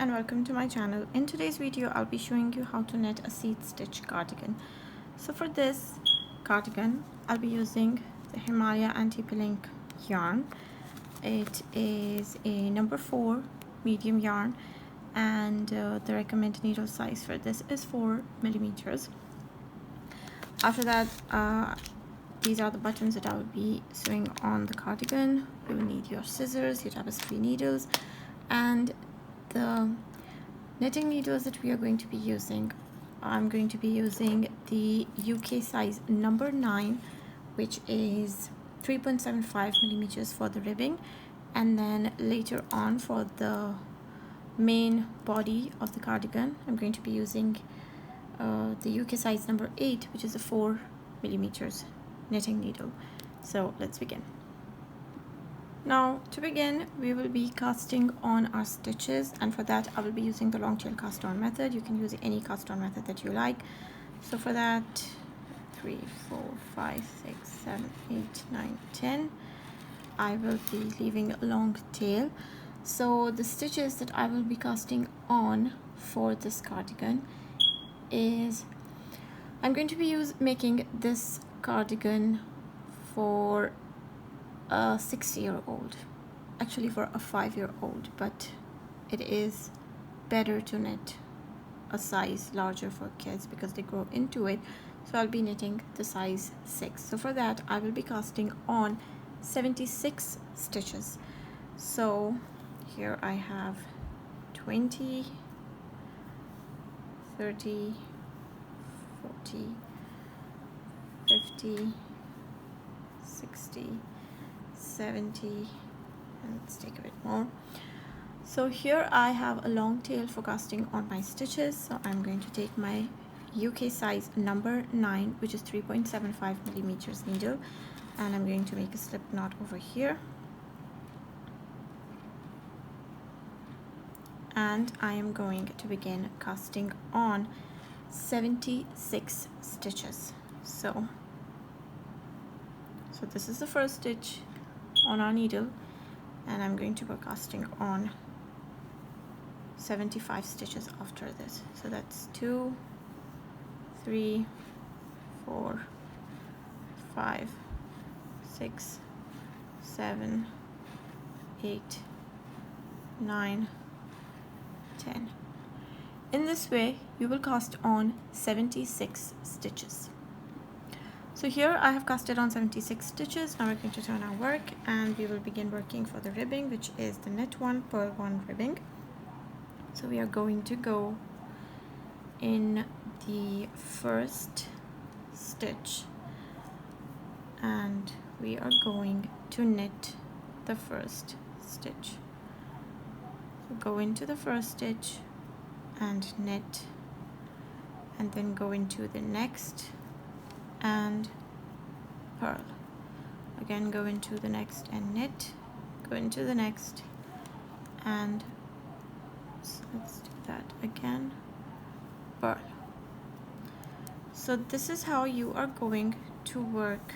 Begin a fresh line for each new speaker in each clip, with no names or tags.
and welcome to my channel. In today's video I'll be showing you how to knit a seed stitch cardigan. So for this cardigan I'll be using the Himalaya anti-pink yarn. It is a number 4 medium yarn, and the recommended needle size for this is 4 millimeters. After that, these are the buttons that I will be sewing on the cardigan. You will need your scissors, your tapestry needles, and the knitting needles that we are going to be using. I'm going to be using the UK size number 9, which is 3.75 millimeters for the ribbing, and then later on for the main body of the cardigan I'm going to be using the UK size number 8, which is a 4 millimeters knitting needle. So let's begin. Now to begin, we will be casting on our stitches, and for that I will be using the long tail cast on method. You can use any cast on method that you like. So for that, 3, 4, 5, 6, 7, 8, 9, 10, I will be leaving a long tail. So the stitches that I will be casting on for this cardigan is, I'm going to be making this cardigan for a 6-year-old, actually for a 5-year-old, but it is better to knit a size larger for kids because they grow into it. So I'll be knitting the size 6. So for that I will be casting on 76 stitches. So here I have 20, 30, 40, 50, 60, 70, and let's take a bit more. So here I have a long tail for casting on my stitches. So I'm going to take my UK size number 9, which is 3.75 millimeters needle, and I'm going to make a slip knot over here, and I am going to begin casting on 76 stitches. So this is the first stitch on our needle, and I'm going to go casting on 75 stitches after this. So that's 2, 3, 4, 5, 6, 7, 8, 9, 10. In this way you will cast on 76 stitches. So here I have casted on 76 stitches. Now we're going to turn our work and we will begin working for the ribbing, which is the knit 1 purl 1 ribbing. So we are going to go in the first stitch and we are going to knit the first stitch. So go into the first stitch and knit, and then go into the next and purl. Again, go into the next and knit, go into the next, and so let's do that again, purl. So this is how you are going to work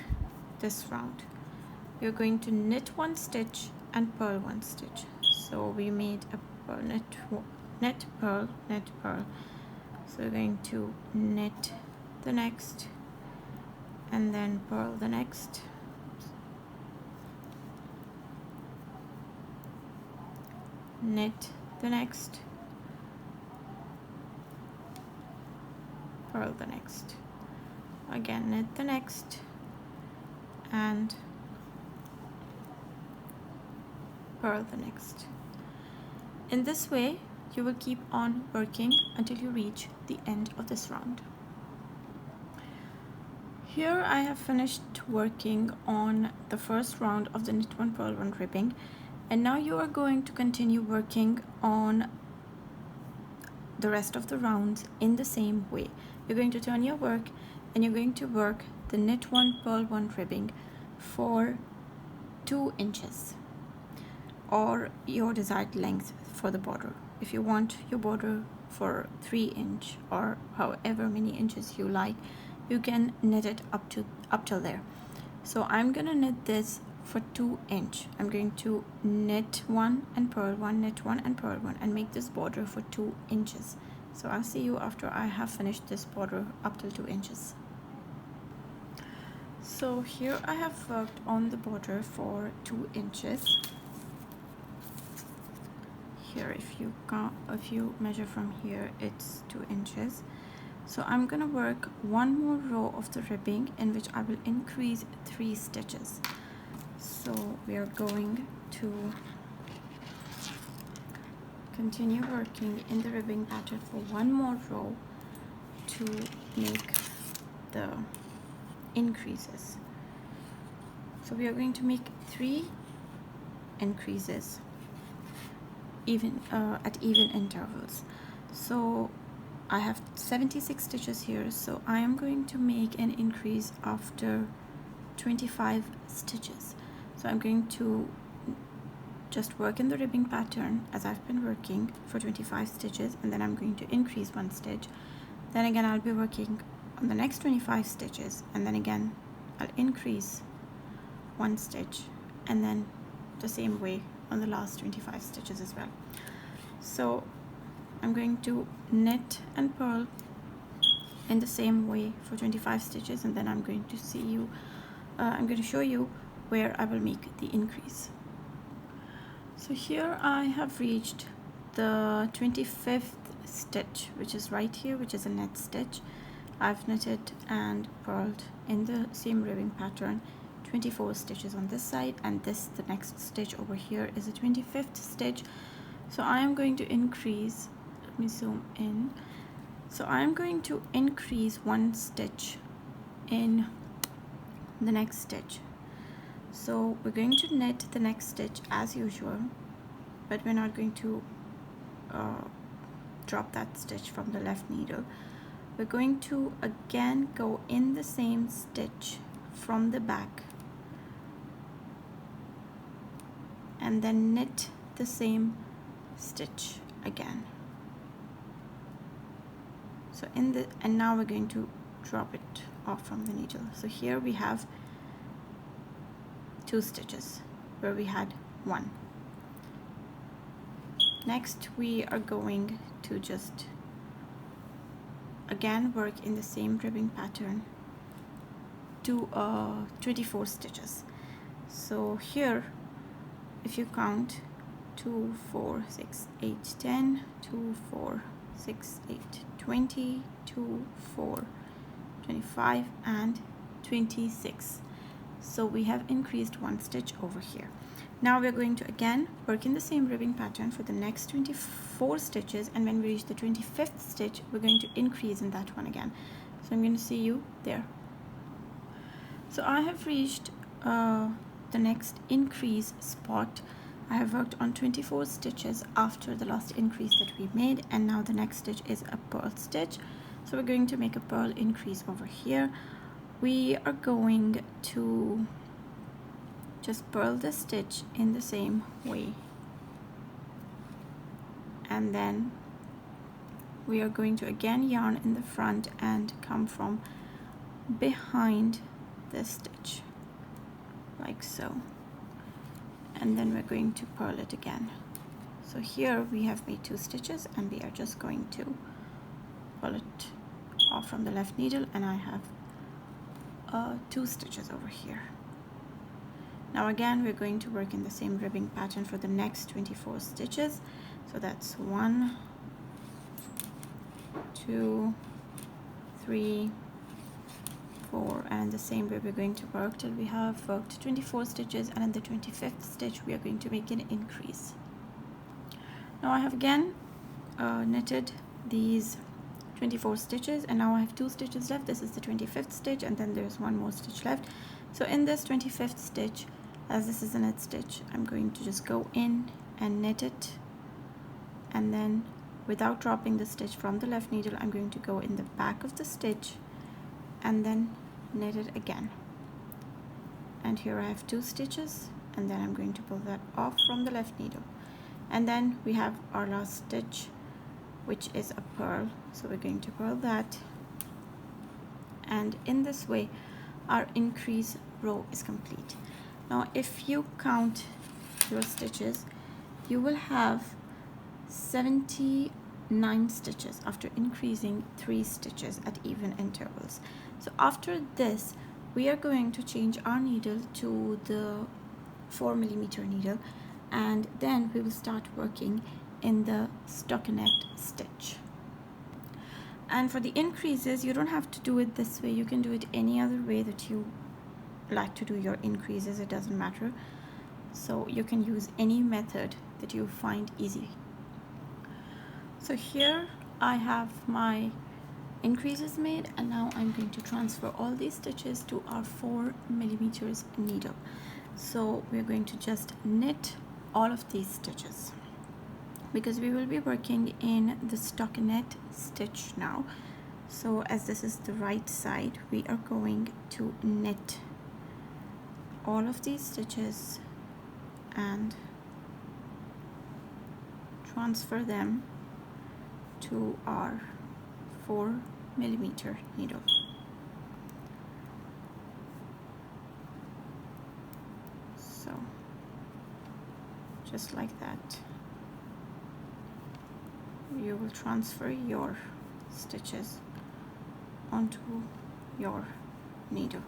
this round. You're going to knit 1 stitch and purl 1 stitch. So we made a purl, knit, purl, knit, purl. So we're going to knit the next and then purl the next, knit the next, purl the next, again knit the next, and purl the next. In this way you will keep on working until you reach the end of this round. Here I have finished working on the first round of the knit 1 purl 1 ribbing, and now you are going to continue working on the rest of the rounds in the same way. You're going to turn your work and you're going to work the knit 1 purl 1 ribbing for 2 inches or your desired length for the border. If you want your border for 3 inch or however many inches you like, you can knit it up till there. So I'm gonna knit this for 2 inch. I'm going to knit 1 and purl 1, knit 1 and purl 1, and make this border for 2 inches. So I'll see you after I have finished this border up till 2 inches. So here I have worked on the border for 2 inches. Here, if you measure from here, it's 2 inches. So I'm gonna work one more row of the ribbing in which I will increase 3 stitches. So we are going to continue working in the ribbing pattern for one more row to make the increases. So we are going to make 3 increases at even intervals. So I have 76 stitches here, so I am going to make an increase after 25 stitches. So I'm going to just work in the ribbing pattern as I've been working for 25 stitches, and then I'm going to increase 1 stitch. Then again I'll be working on the next 25 stitches, and then again I'll increase 1 stitch, and then the same way on the last 25 stitches as well. So I'm going to knit and purl in the same way for 25 stitches, and then I'm going to show you where I will make the increase. So here I have reached the 25th stitch, which is right here, which is a net stitch. I've knitted and purled in the same ribbing pattern 24 stitches on this side, and the next stitch over here is a 25th stitch. So I am going to increase, let me zoom in. So I am going to increase 1 stitch in the next stitch. So we're going to knit the next stitch as usual, but we're not going to drop that stitch from the left needle. We're going to again go in the same stitch from the back, and then knit the same stitch again. So and now we're going to drop it off from the needle. So here we have 2 stitches where we had 1. Next we are going to just again work in the same ribbing pattern to 24 stitches. So here, if you count 2, 4, 6, 8, 10, 2, 4, 6, 8, 20, 2, 4, 25, and 26. So we have increased 1 stitch over here. Now we're going to again work in the same ribbing pattern for the next 24 stitches, and when we reach the 25th stitch, we're going to increase in that one again. So I'm going to see you there. So I have reached the next increase spot. I have worked on 24 stitches after the last increase that we made, and now the next stitch is a purl stitch. So we're going to make a purl increase over here. We are going to just purl the stitch in the same way, and then we are going to again yarn in the front and come from behind the stitch like so, and then we're going to purl it again. So here we have made 2 stitches, and we are just going to pull it off from the left needle, and I have 2 stitches over here. Now again we're going to work in the same ribbing pattern for the next 24 stitches. So that's 1, 2, 3, 4, and the same way we're going to work till we have worked 24 stitches, and in the 25th stitch we are going to make an increase. Now I have again knitted these 24 stitches, and now I have 2 stitches left. This is the 25th stitch, and then there's 1 more stitch left. So in this 25th stitch, as this is a knit stitch, I'm going to just go in and knit it, and then without dropping the stitch from the left needle, I'm going to go in the back of the stitch and then knit it again. And here I have 2 stitches, and then I'm going to pull that off from the left needle, and then we have our last stitch, which is a purl. So we're going to purl that, and in this way our increase row is complete. Now if you count your stitches, you will have 79 stitches after increasing 3 stitches at even intervals. So after this, we are going to change our needle to the 4mm needle, and then we will start working in the stockinette stitch. And for the increases, you don't have to do it this way. You can do it any other way that you like to do your increases. It doesn't matter. So you can use any method that you find easy. So here I have my increases made, and now I'm going to transfer all these stitches to our 4mm needle. So we're going to just knit all of these stitches because we will be working in the stockinette stitch now. So as this is the right side, we are going to knit all of these stitches and transfer them to our 4mm needle. So just like that, you will transfer your stitches onto your needle.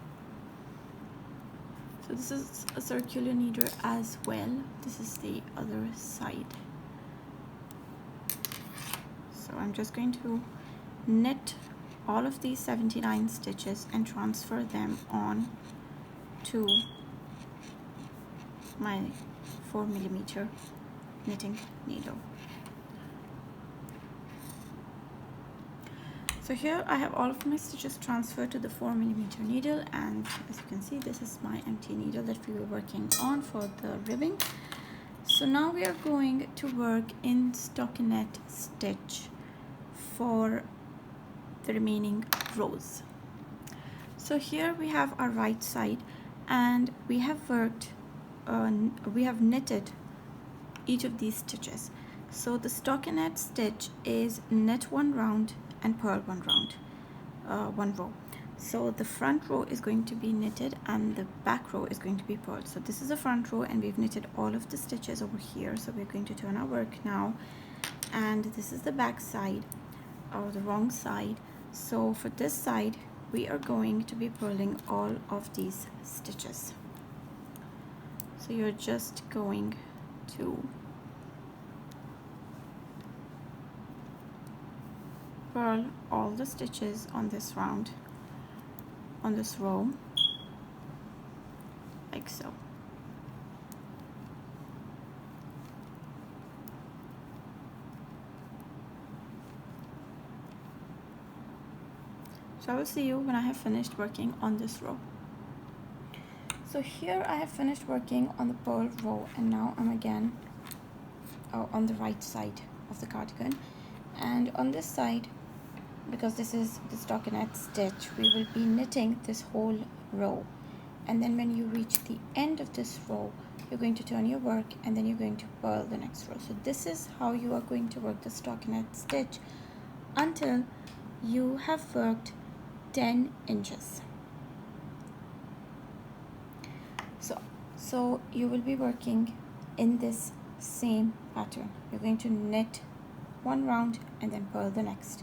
So this is a circular needle as well. This is the other side. So I'm just going to knit all of these 79 stitches and transfer them on to my 4mm knitting needle. So here I have all of my stitches transferred to the 4mm needle, and as you can see, this is my empty needle that we were working on for the ribbing. So now we are going to work in stockinette stitch for the remaining rows. So here we have our right side, and we have knitted each of these stitches. So the stockinette stitch is knit one round and purl one round, one row. So the front row is going to be knitted and the back row is going to be purled. So this is the front row, and we've knitted all of the stitches over here. So we're going to turn our work now, and this is the back side, or the wrong side. So for this side, we are going to be purling all of these stitches. So you're just going to purl all the stitches on this round, on this row, like so. So I will see you when I have finished working on this row. So here I have finished working on the purl row, and now I'm again on the right side of the cardigan. And on this side, because this is the stockinette stitch, we will be knitting this whole row, and then when you reach the end of this row, you're going to turn your work, and then you're going to purl the next row. So this is how you are going to work the stockinette stitch until you have worked 10 inches. So you will be working in this same pattern. You're going to knit one round and then purl the next,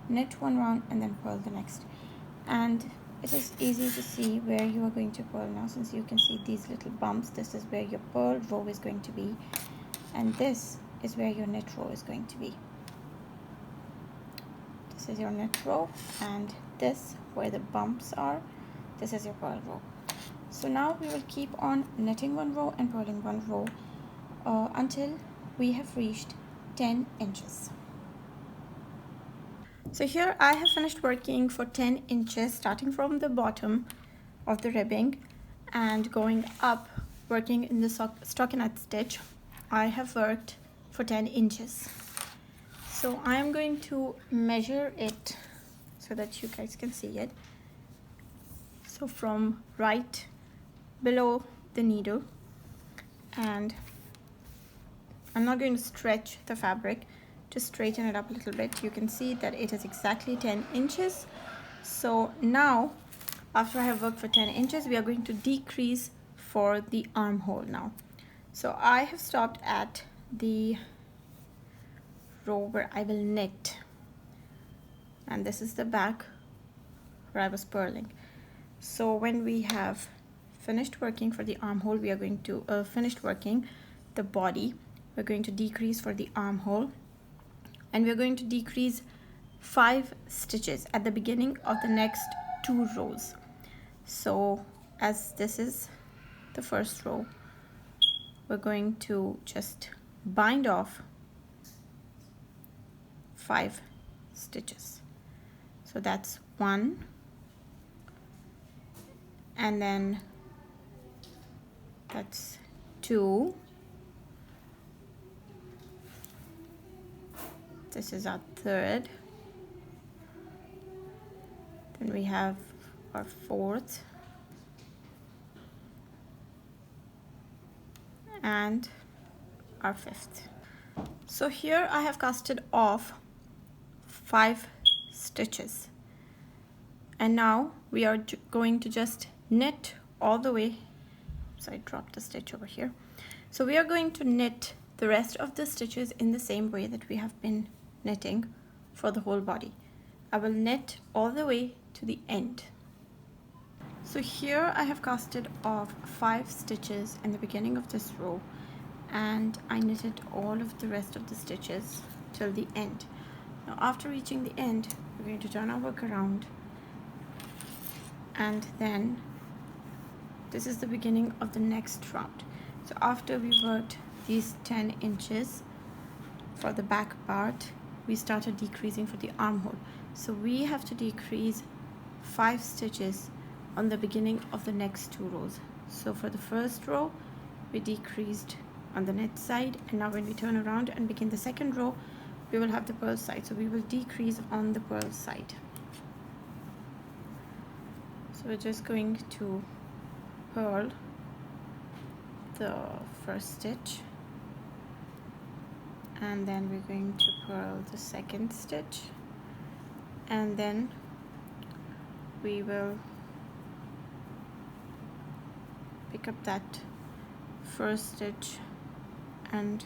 knit one round and then purl the next. And it is easy to see where you are going to purl now, since you can see these little bumps. This is where your purl row is going to be, and this is where your knit row is going to be. This is your knit row, and this, where the bumps are, this is your purl row. So now we will keep on knitting one row and purling one row until we have reached 10 inches. So here I have finished working for 10 inches, starting from the bottom of the ribbing and going up, working in the stockinette stitch. I have worked for 10 inches. So I am going to measure it so that you guys can see it. So from right below the needle, and I'm not going to stretch the fabric, just straighten it up a little bit. You can see that it is exactly 10 inches. So now, after I have worked for 10 inches, we are going to decrease for the armhole now. So I have stopped at the row where I will knit, and this is the back where I was purling. So when we have finished working for the armhole, we are going to finished working the body, we're going to decrease for the armhole, and we're going to decrease 5 stitches at the beginning of the next 2 rows. So as this is the first row, we're going to just bind off 5 stitches. So that's 1, and then that's 2, this is our 3rd, then we have our 4th, and our 5th. So here I have casted off 5 stitches, and now we are going to just knit all the way. So I dropped a stitch over here. So we are going to knit the rest of the stitches in the same way that we have been knitting for the whole body. I will knit all the way to the end. So here I have casted off 5 stitches in the beginning of this row, and I knitted all of the rest of the stitches till the end. Now after reaching the end, we're going to turn our work around, and then this is the beginning of the next round. So after we worked these 10 inches for the back part, we started decreasing for the armhole. So we have to decrease 5 stitches on the beginning of the next 2 rows. So for the first row, we decreased on the knit side, and now when we turn around and begin the second row, we will have the purl side. So we will decrease on the purl side. So we're just going to purl the first stitch, and then we're going to purl the second stitch, and then we will pick up that first stitch and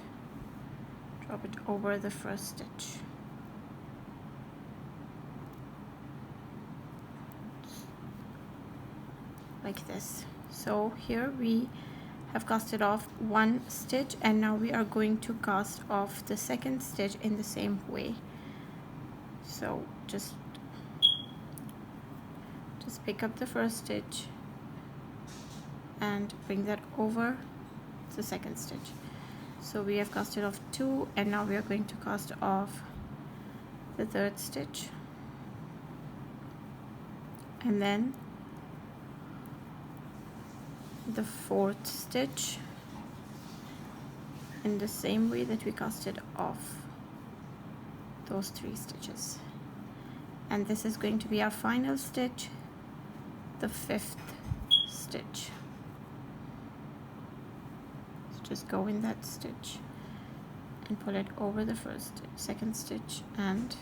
drop it over the first stitch. Like this. So here we have casted off 1 stitch, and now we are going to cast off the second stitch in the same way. So just pick up the first stitch and bring that over the second stitch. So we have casted off 2, and now we are going to cast off the 3rd stitch, and then the 4th stitch in the same way that we casted off those 3 stitches. And this is going to be our final stitch, the 5th stitch. So just go in that stitch and pull it over the second stitch, and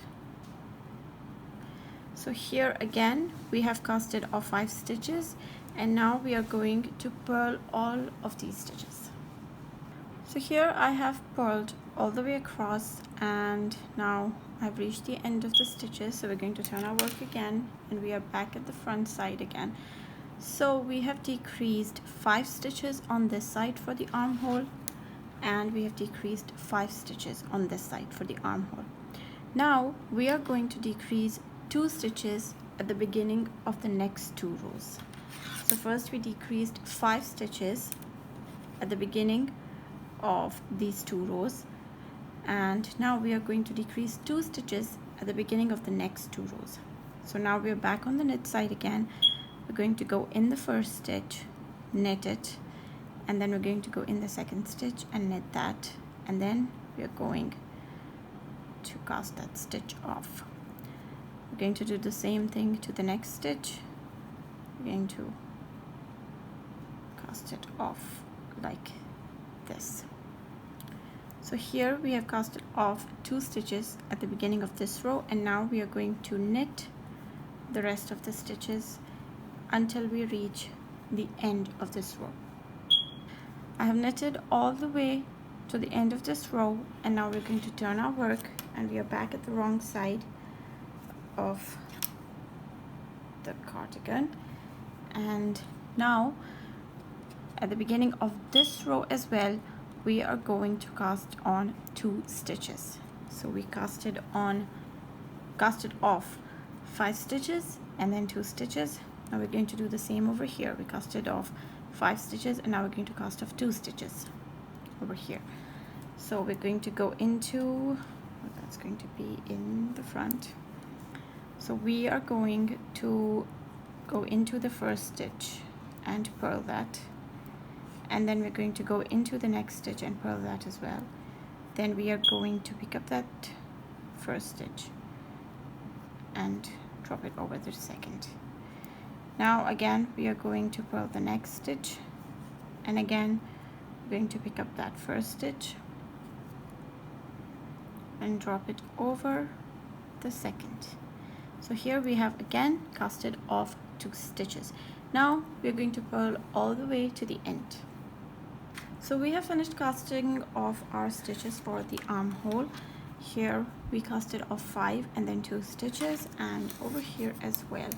so here again we have casted off 5 stitches, and now we are going to purl all of these stitches. So here I have purled all the way across, and now I've reached the end of the stitches. So we're going to turn our work again, and we are back at the front side again. So we have decreased 5 stitches on this side for the armhole, and we have decreased 5 stitches on this side for the armhole. Now we are going to decrease 2 stitches at the beginning of the next 2 rows. So first we decreased 5 stitches at the beginning of these 2 rows, and now we are going to decrease 2 stitches at the beginning of the next 2 rows. So now we are back on the knit side again. We're going to go in the first stitch, knit it, and then we're going to go in the second stitch and knit that, and then we are going to cast that stitch off. We're going to do the same thing to the next stitch. We're going to cast it off like this. So here we have casted off 2 stitches at the beginning of this row, and now we are going to knit the rest of the stitches until we reach the end of this row. I have knitted all the way to the end of this row, and now we're going to turn our work, and we are back at the wrong side of the cardigan. And now at the beginning of this row as well, we are going to cast on 2 stitches. So we casted off 5 stitches and then 2 stitches. Now we're going to do the same over here. We casted off 5 stitches and now we're going to cast off 2 stitches over here. So we're going to go into, that's going to be in the front. So we are going to go into the first stitch and purl that, and then we're going to go into the next stitch and purl that as well. Then we are going to pick up that first stitch and drop it over the second. Now again we are going to purl the next stitch, and again we're going to pick up that first stitch and drop it over the second. So here we have again casted off 2 stitches. Now we're going to purl all the way to the end. So we have finished casting off our stitches for the armhole. Here we casted off 5 and then 2 stitches, and over here as well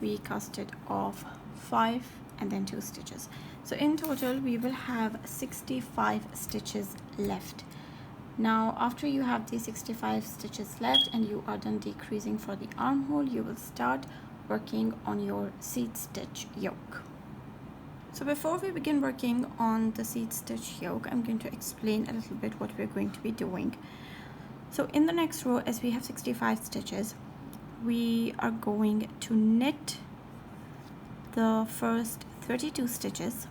we casted off 5 and then 2 stitches. So in total we will have 65 stitches left. Now after you have the 65 stitches left and you are done decreasing for the armhole, you will start working on your seed stitch yoke. So before we begin working on the seed stitch yoke, I'm going to explain a little bit what we're going to be doing. So in the next row, as we have 65 stitches, we are going to knit the first 32 stitches,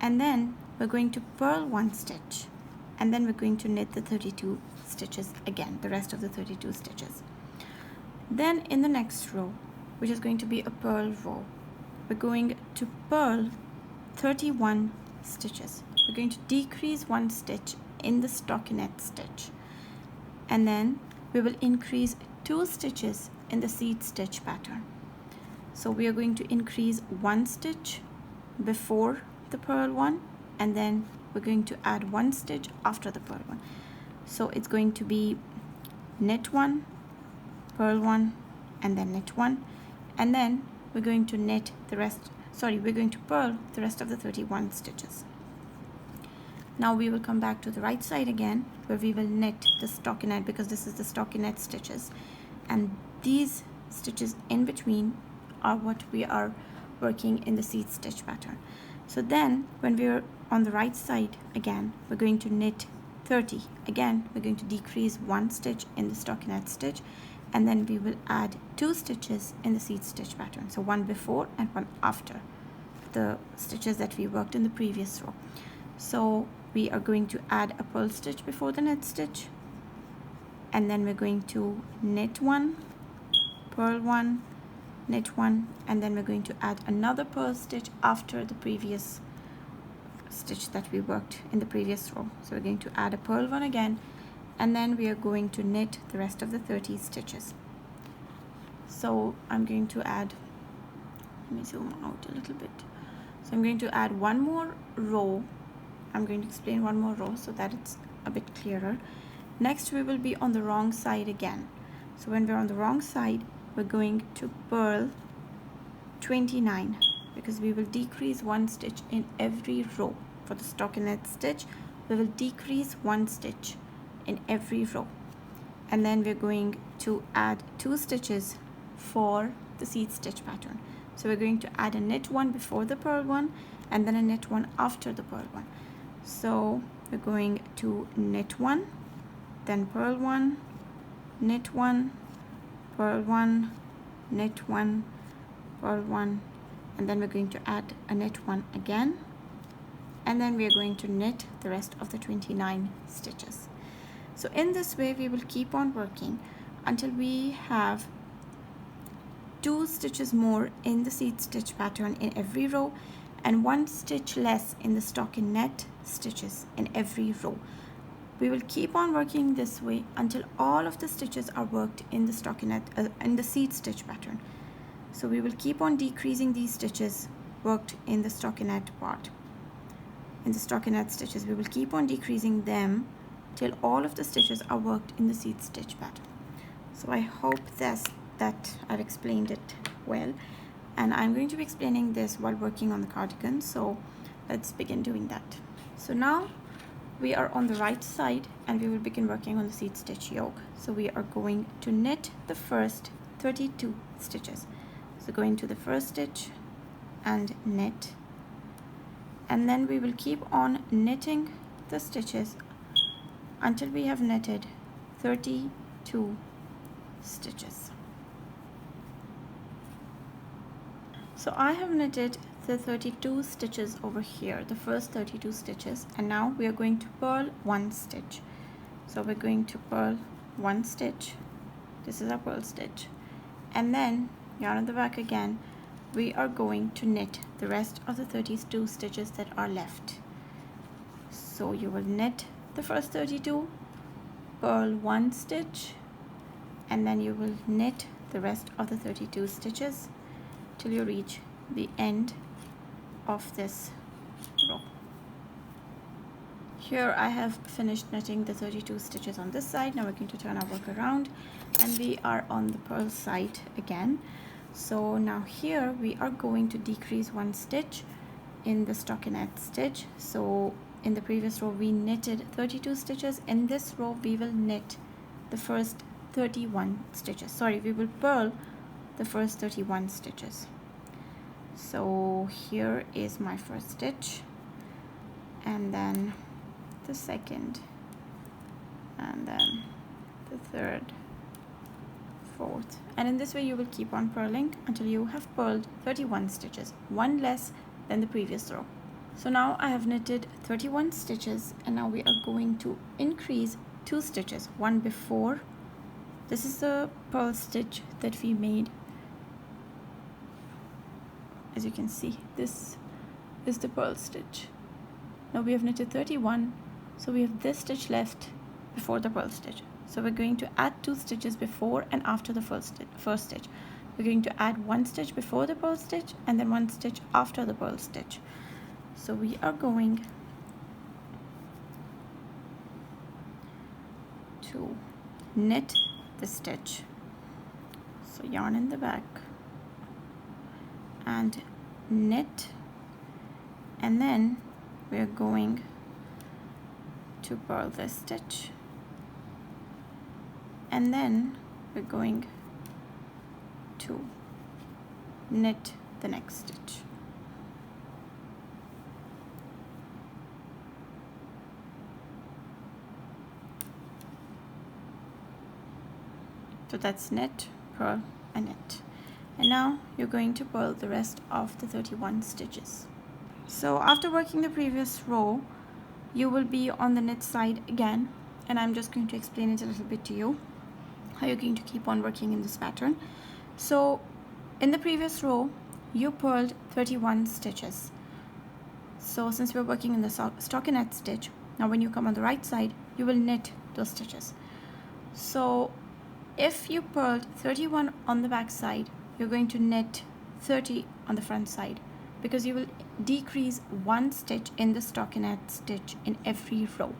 and then we're going to purl 1 stitch, and then we're going to knit the 32 stitches again, the rest of the 32 stitches. Then in the next row, which is going to be a purl row, we're going to purl 31 stitches. We're going to decrease 1 stitch in the stockinette stitch, and then we will increase 2 stitches in the seed stitch pattern. So we are going to increase 1 stitch before the purl one, and then we're going to add 1 stitch after the purl one. So it's going to be knit 1, purl 1, and then knit 1, and then we're going to knit the rest, we're going to purl the rest of the 31 stitches. Now we will come back to the right side again, where we will knit the stockinette, because this is the stockinette stitches, and these stitches in between are what we are working in the seed stitch pattern. So then when we're on the right side again, we're going to knit 30. Again, we're going to decrease 1 stitch in the stockinette stitch, and then we will add 2 stitches in the seed stitch pattern. So 1 before and 1 after the stitches that we worked in the previous row. So we are going to add a purl stitch before the knit stitch, and then we're going to knit 1, purl 1, knit 1, and then we're going to add another purl stitch after the previous stitch that we worked in the previous row. So we're going to add a purl 1 again, and then we are going to knit the rest of the 30 stitches. So I'm going to add, let me zoom out a little bit. So I'm going to add one more row. I'm going to explain one more row so that it's a bit clearer. Next we will be on the wrong side again. So when we're on the wrong side, we're going to purl 29, because we will decrease 1 stitch in every row. For the stockinette stitch, we will decrease 1 stitch in every row, and then we're going to add 2 stitches for the seed stitch pattern. So we're going to add a knit 1 before the purl 1, and then a knit 1 after the purl 1. So we're going to knit 1, then purl 1, knit 1, purl 1, knit 1, purl 1, and then we're going to add a knit 1 again, and then we are going to knit the rest of the 29 stitches. So in this way we will keep on working until we have 2 stitches more in the seed stitch pattern in every row, and 1 stitch less in the stockinette stitches in every row. We will keep on working this way until all of the stitches are worked in the stockinette in the seed stitch pattern. So we will keep on decreasing these stitches worked in the stockinette part. in the stockinette stitches. We will keep on decreasing them till all of the stitches are worked in the seed stitch pattern. So I hope that I've explained it well, and I'm going to be explaining this while working on the cardigan, so let's begin doing that. So now we are on the right side and we will begin working on the seed stitch yoke. So we are going to knit the first 32 stitches. So go into the first stitch and knit, and then we will keep on knitting the stitches until we have knitted 32 stitches. So I have knitted the 32 stitches over here, the first 32 stitches, and now we are going to purl one stitch. So we're going to purl one stitch. This is our purl stitch, and then yarn at the back again. We are going to knit the rest of the 32 stitches that are left. So you will knit the first 32, purl one stitch, and then you will knit the rest of the 32 stitches till you reach the end of this row. Here I have finished knitting the 32 stitches on this side. Now we're going to turn our work around and we are on the purl side again. So now here we are going to decrease one stitch in the stockinette stitch. So in the previous row we knitted 32 stitches. In this row we will knit the first 31 stitches. Sorry, we will purl the first 31 stitches. So here is my first stitch, and then the second, and then the third, fourth, and in this way you will keep on purling until you have purled 31 stitches, one less than the previous row. So now I have knitted 31 stitches, and now we are going to increase 2 stitches, one before. This is the purl stitch that we made. As you can see, this is the purl stitch. Now we have knitted 31, so we have this stitch left before the purl stitch. So we're going to add 2 stitches before and after the first stitch. We're going to add 1 stitch before the purl stitch and then 1 stitch after the purl stitch. So we are going to knit the stitch. So yarn in the back and knit, and then we're going to purl this stitch, and then we're going to knit the next stitch. So that's knit, purl, and knit. And now you're going to purl the rest of the 31 stitches. So after working the previous row, you will be on the knit side again, and I'm just going to explain it a little bit to you, how you're going to keep on working in this pattern. So in the previous row, you purled 31 stitches. So since we're working in the stockinette stitch, now when you come on the right side, you will knit those stitches. So if you purled 31 on the back side, you're going to knit 30 on the front side, because you will decrease 1 stitch in the stockinette stitch in every row.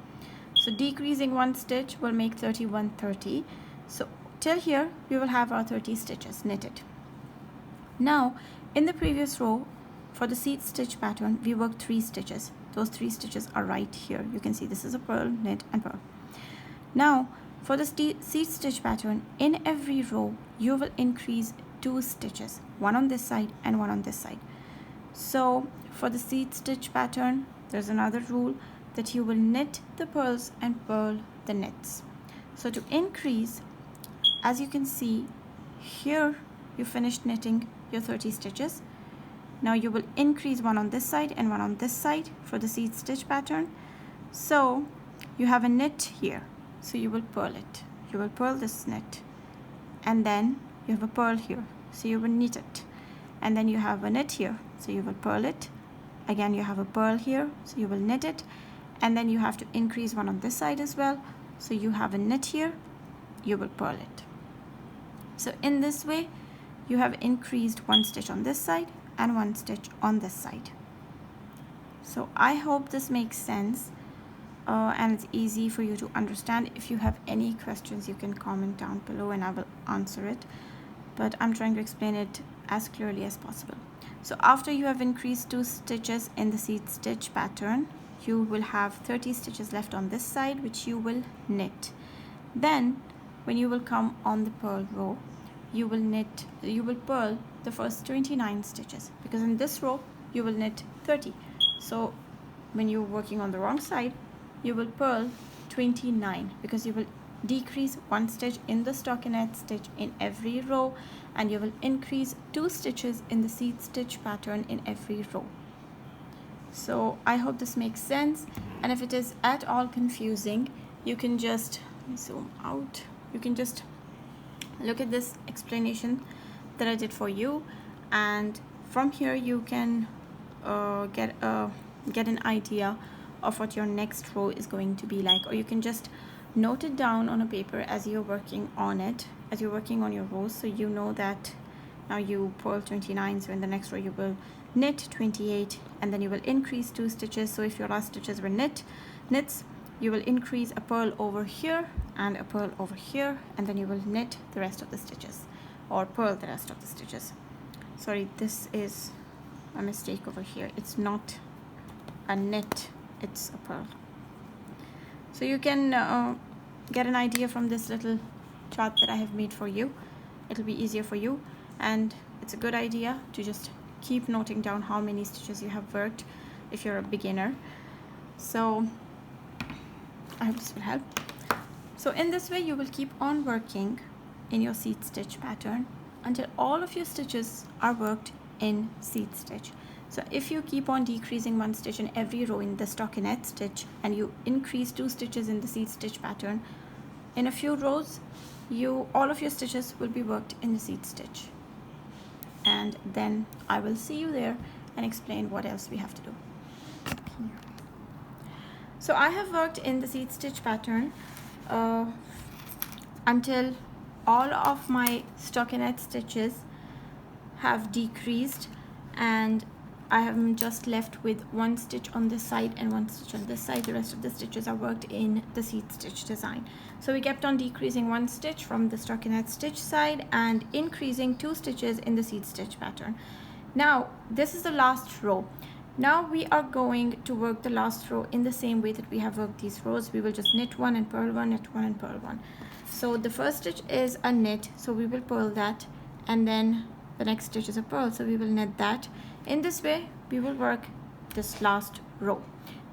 So decreasing 1 stitch will make 31 30. So till here we will have our 30 stitches knitted. Now in the previous row, for the seed stitch pattern, we worked 3 stitches. Those 3 stitches are right here. You can see this is a purl, knit, and purl. Now for the seed stitch pattern, in every row you will increase 2 stitches, one on this side and one on this side. So for the seed stitch pattern, there's another rule that you will knit the purls and purl the knits. So to increase, as you can see here, you finished knitting your 30 stitches. Now you will increase one on this side and one on this side for the seed stitch pattern. So you have a knit here, so you will purl it. You will purl this knit, and then you have a purl here, so you will knit it, and then you have a knit here, so you will purl it. Again you have a purl here, so you will knit it, and then you have to increase one on this side as well, so you have a knit here, you will purl it. So in this way you have increased 1 stitch on this side and 1 stitch on this side. So I hope this makes sense and it's easy for you to understand. If you have any questions, you can comment down below and I will answer it, but I'm trying to explain it as clearly as possible. So after you have increased 2 stitches in the seed stitch pattern, you will have 30 stitches left on this side, which you will knit. Then when you will come on the purl row, you will purl the first 29 stitches, because in this row you will knit 30. So when you're working on the wrong side, you will purl 29, because you will decrease 1 stitch in the stockinette stitch in every row, and you will increase 2 stitches in the seed stitch pattern in every row. So I hope this makes sense, and if it is at all confusing, you can just zoom out. You can just look at this explanation that I did for you, and from here you can get an idea of what your next row is going to be like, or you can just note it down on a paper as you're working on it, as you're working on your rows, so you know that now you purl 29, so in the next row you will knit 28, and then you will increase 2 stitches. So if your last stitches were knits, you will increase a purl over here and a purl over here, and then you will knit the rest of the stitches, or purl the rest of the stitches. Sorry, this is a mistake over here. It's not a knit, it's a purl. So you can get an idea from this little chart that I have made for you. It'll be easier for you, and it's a good idea to just keep noting down how many stitches you have worked if you're a beginner. So I hope this will help. So in this way you will keep on working in your seed stitch pattern until all of your stitches are worked in seed stitch. So if you keep on decreasing 1 stitch in every row in the stockinette stitch, and you increase 2 stitches in the seed stitch pattern, in a few rows all of your stitches will be worked in the seed stitch, and then I will see you there and explain what else we have to do. So I have worked in the seed stitch pattern until all of my stockinette stitches have decreased, and I am just left with 1 stitch on this side and 1 stitch on this side. The rest of the stitches are worked in the seed stitch design. So we kept on decreasing 1 stitch from the stockinette stitch side and increasing 2 stitches in the seed stitch pattern. Now this is the last row. Now we are going to work the last row in the same way that we have worked these rows. We will just knit 1 and purl 1, knit 1 and purl 1. So the first stitch is a knit, so we will purl that, and then the next stitch is a purl, so we will knit that. In this way we will work this last row.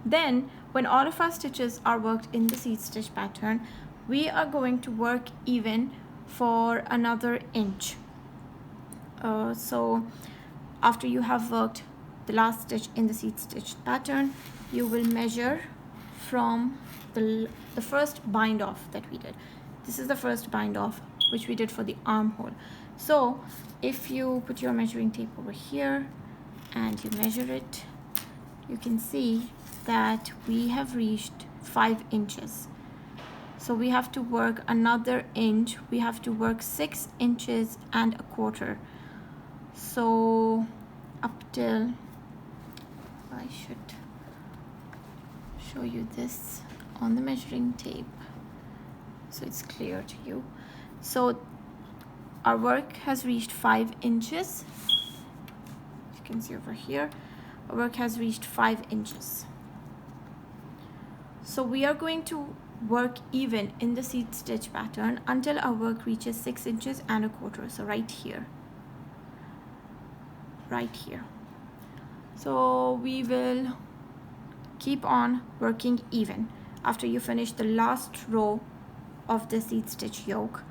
Then when all of our stitches are worked in the seed stitch pattern, we are going to work even for another inch. So after you have worked the last stitch in the seed stitch pattern, you will measure from the first bind off that we did. This is the first bind off which we did for the armhole. So if you put your measuring tape over here and you measure it, you can see that we have reached 5 inches. So we have to work another inch. We have to work 6 inches and a quarter. So up till, I should show you this on the measuring tape so it's clear to you. So our work has reached 5 inches. You can see over here, our work has reached 5 inches. So we are going to work even in the seed stitch pattern until our work reaches 6 inches and a quarter. So right here. So we will keep on working even. After you finish the last row of the seed stitch yoke,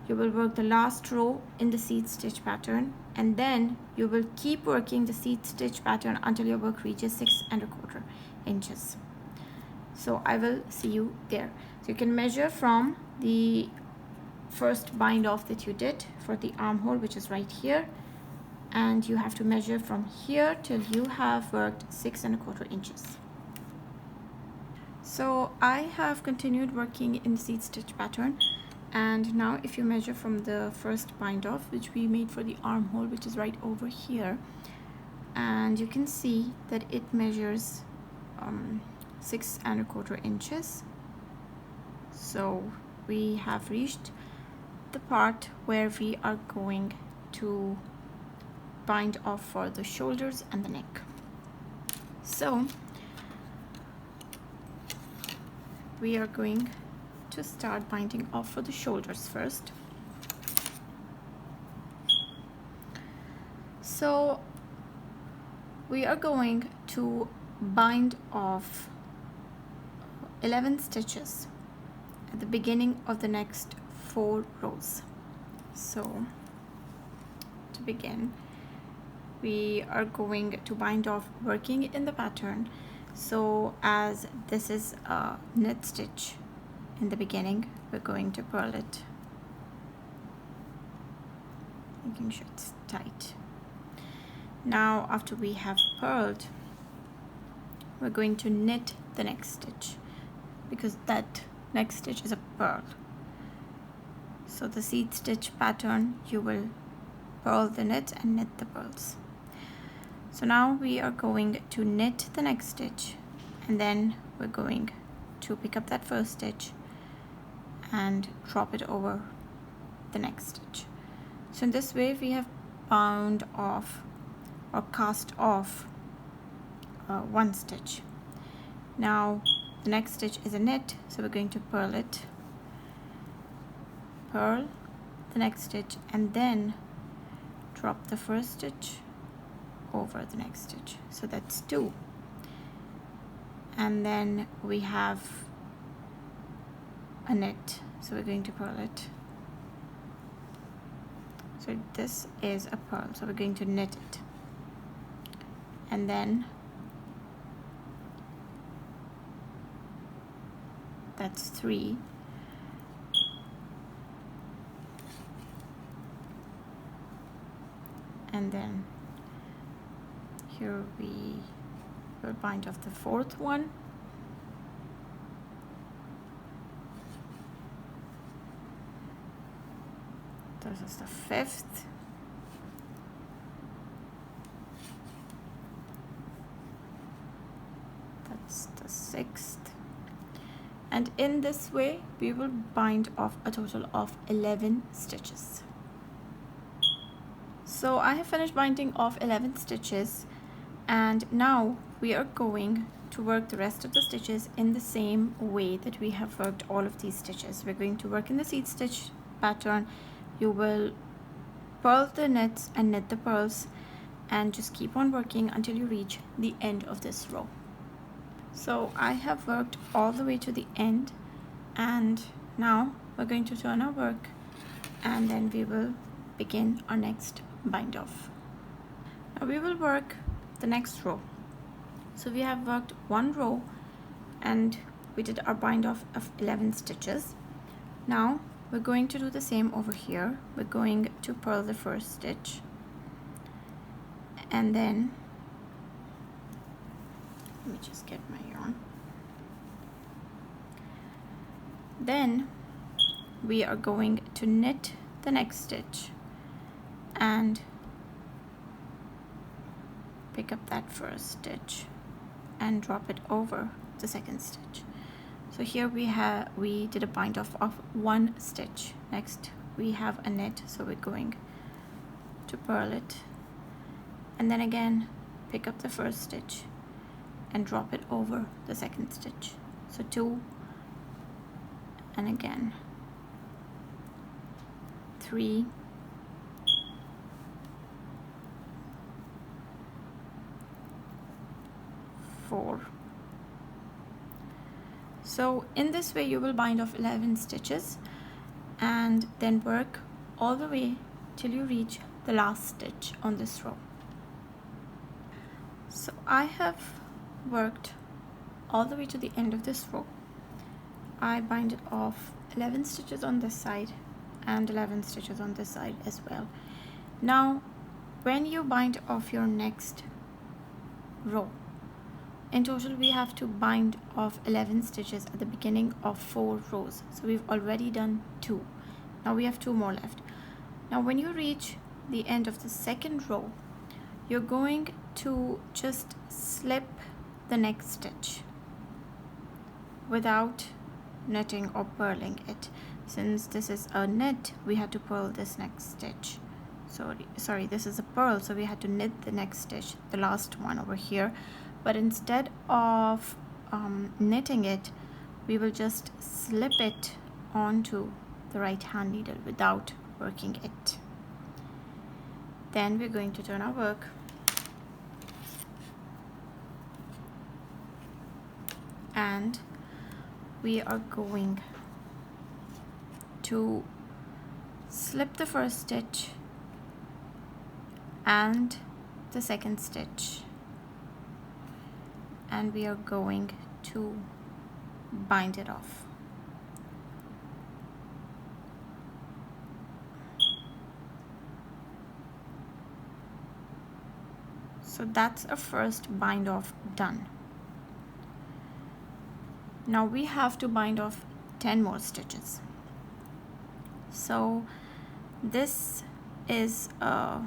you will work the last row in the seed stitch pattern, and then you will keep working the seed stitch pattern until your work reaches 6 1/4 inches. So I will see you there. So you can measure from the first bind off that you did for the armhole, which is right here, and you have to measure from here till you have worked 6 1/4 inches. So I have continued working in the seed stitch pattern, and now if you measure from the first bind off which we made for the armhole, which is right over here, and you can see that it measures 6 1/4 inches. So we have reached the part where we are going to bind off for the shoulders and the neck. So we are going to start binding off for the shoulders first. So we are going to bind off 11 stitches at the beginning of the next 4 rows. So to begin, we are going to bind off working in the pattern. So as this is a knit stitch in the beginning, we're going to purl it, making sure it's tight. Now after we have purled, we're going to knit the next stitch, because that next stitch is a purl. So the seed stitch pattern, you will purl the knit and knit the purls. So now we are going to knit the next stitch, and then we're going to pick up that first stitch and drop it over the next stitch. So in this way we have bound off or cast off one stitch. Now the next stitch is a knit, so we're going to purl it, purl the next stitch, and then drop the first stitch over the next stitch. So that's 2. And then we have a knit, so we're going to purl it. So this is a purl, so we're going to knit it, and then that's 3. And then here we will bind off the 4th one. This is the 5th. That's the 6th. And in this way we will bind off a total of 11 stitches. So I have finished binding off 11 stitches, and now we are going to work the rest of the stitches in the same way that we have worked all of these stitches. We're going to work in the seed stitch pattern. You will purl the knits and knit the purls, and just keep on working until you reach the end of this row. So I have worked all the way to the end, and now we're going to turn our work, and then we will begin our next bind off. Now we will work the next row. So we have worked one row and we did our bind off of 11 stitches. Now we're going to do the same over here. We're going to purl the first stitch, and then let me just get my yarn. Then we are going to knit the next stitch and pick up that first stitch and drop it over the second stitch. So here we did a bind off of 1 stitch. Next we have a knit, so we're going to purl it, and then again pick up the first stitch and drop it over the second stitch. So 2, and again 3, 4. So in this way you will bind off 11 stitches and then work all the way till you reach the last stitch on this row. So I have worked all the way to the end of this row. I binded off 11 stitches on this side and 11 stitches on this side as well. Now when you bind off your next row, in total we have to bind off 11 stitches at the beginning of 4 rows. So we've already done 2. Now we have 2 more left. Now when you reach the end of the second row, you're going to just slip the next stitch without knitting or purling it. Since this is a knit, we had to purl this next stitch. Sorry, this is a purl, so we had to knit the next stitch, the last one over here. But instead of knitting it, we will just slip it onto the right hand needle without working it. Then we're going to turn our work and we are going to slip the first stitch and the second stitch, and we are going to bind it off. So that's a first bind off done. Now we have to bind off 10 more stitches. So this is a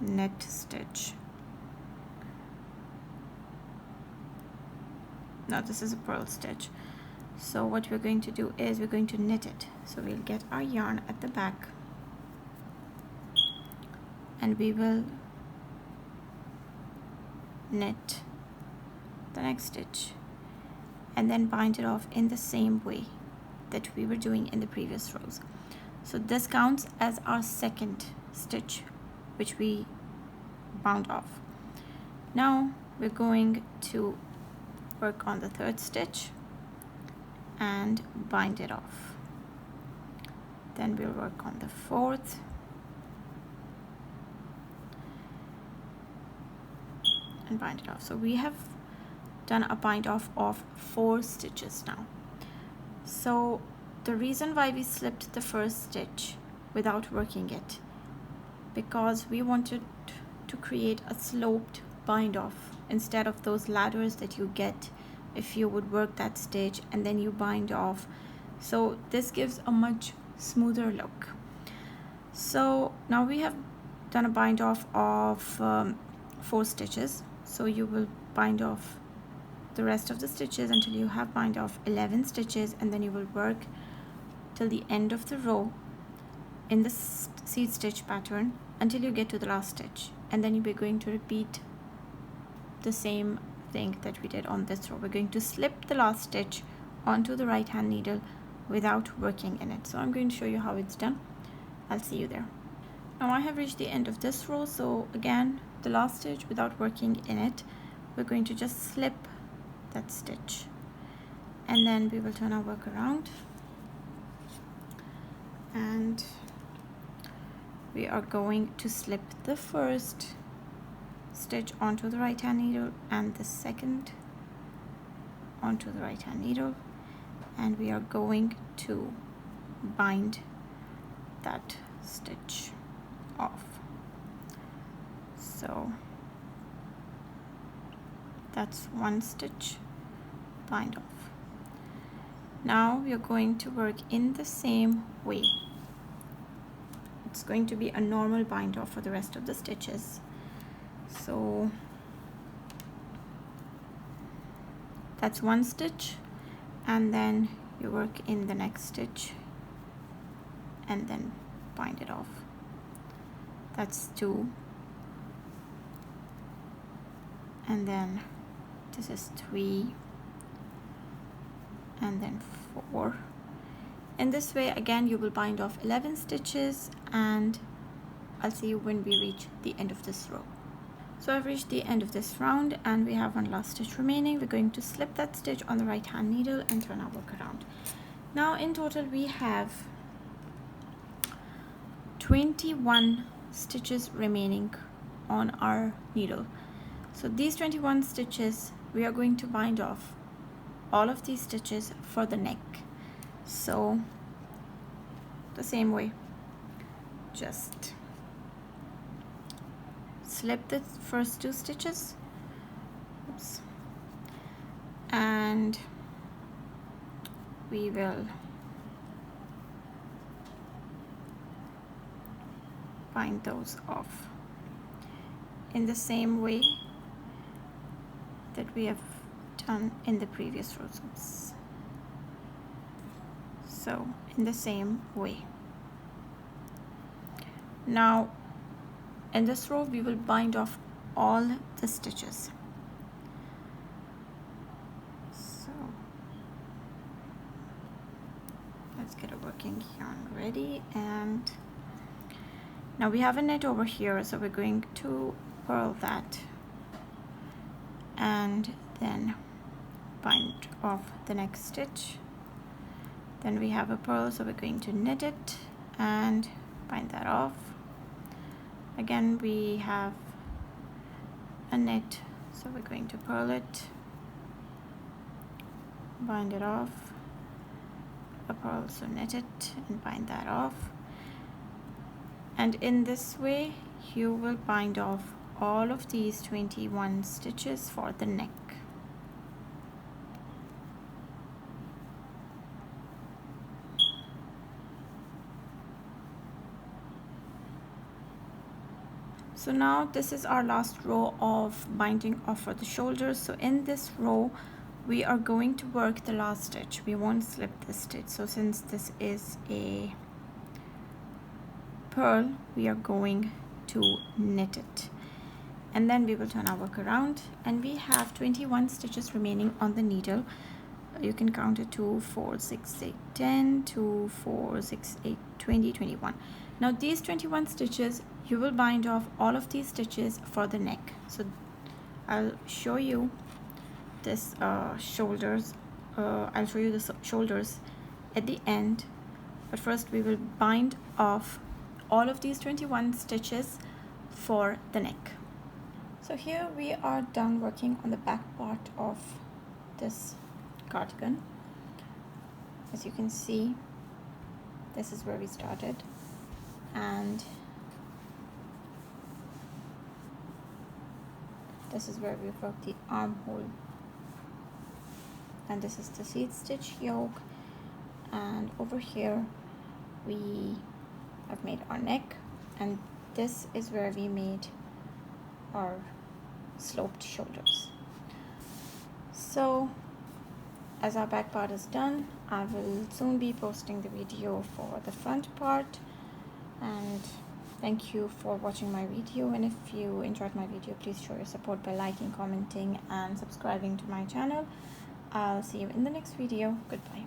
knit stitch. Now this is a purl stitch. So what we're going to do is we're going to knit it. So we'll get our yarn at the back and we will knit the next stitch and then bind it off in the same way that we were doing in the previous rows. So this counts as our second stitch which we bound off. Now we're going to work on the third stitch and bind it off. Then we'll work on the fourth and bind it off. So we have done a bind off of 4 stitches now. So the reason why we slipped the first stitch without working it, because we wanted to create a sloped bind off instead of those ladders that you get if you would work that stitch and then you bind off. So this gives a much smoother look. So now we have done a bind off of 4 stitches. So you will bind off the rest of the stitches until you have bind off 11 stitches, and then you will work till the end of the row in the seed stitch pattern until you get to the last stitch, and then you'll be going to repeat the same thing that we did on this row. We're going to slip the last stitch onto the right hand needle without working in it. So I'm going to show you how it's done. I'll see you there. Now I have reached the end of this row, so again the last stitch without working in it, we're going to just slip that stitch and then we will turn our work around and we are going to slip the first stitch onto the right hand needle and the second onto the right hand needle, and we are going to bind that stitch off. So that's 1 stitch bind off. Now we are going to work in the same way. It's going to be a normal bind off for the rest of the stitches. So that's 1 stitch, and then you work in the next stitch and then bind it off. That's 2, and then this is 3, and then 4. In this way again you will bind off 11 stitches, and I'll see you when we reach the end of this row. So I've reached the end of this round and we have 1 last stitch remaining. We're going to slip that stitch on the right hand needle and turn our work around. Now in total we have 21 stitches remaining on our needle. So these 21 stitches we are going to bind off all of these stitches for the neck. So the same way, just slip the first 2 stitches, oops, and we will bind those off. in the same way that we have done in the previous rows. Oops. So in the same way. Now in this row we will bind off all the stitches. So let's get a working yarn ready, and now we have a net over here, so we're going to purl that and then bind off the next stitch. Then we have a purl, so we're going to knit it and bind that off. Again we have a knit, so we're going to purl it, bind it off, a purl, so knit it and bind that off. And in this way you will bind off all of these 21 stitches for the neck. So now this is our last row of binding off for the shoulders. So in this row we are going to work the last stitch. We won't slip this stitch. So since this is a purl, we are going to knit it, and then we will turn our work around, and we have 21 stitches remaining on the needle. You can count it 2, 4, 6, 8, 10, 2, 4, 6, 8, 20, 21. Now these 21 stitches, you will bind off all of these stitches for the neck. So I'll show you this shoulders. I'll show you the shoulders at the end, but first we will bind off all of these 21 stitches for the neck. So here we are done working on the back part of this cardigan. As you can see, this is where we started, and this is where we've worked the armhole, and this is the seed stitch yoke, and over here we have made our neck, and this is where we made our sloped shoulders. So as our back part is done, I will soon be posting the video for the front part, and thank you for watching my video. And if you enjoyed my video, please show your support by liking, commenting and subscribing to my channel. I'll see you in the next video. Goodbye.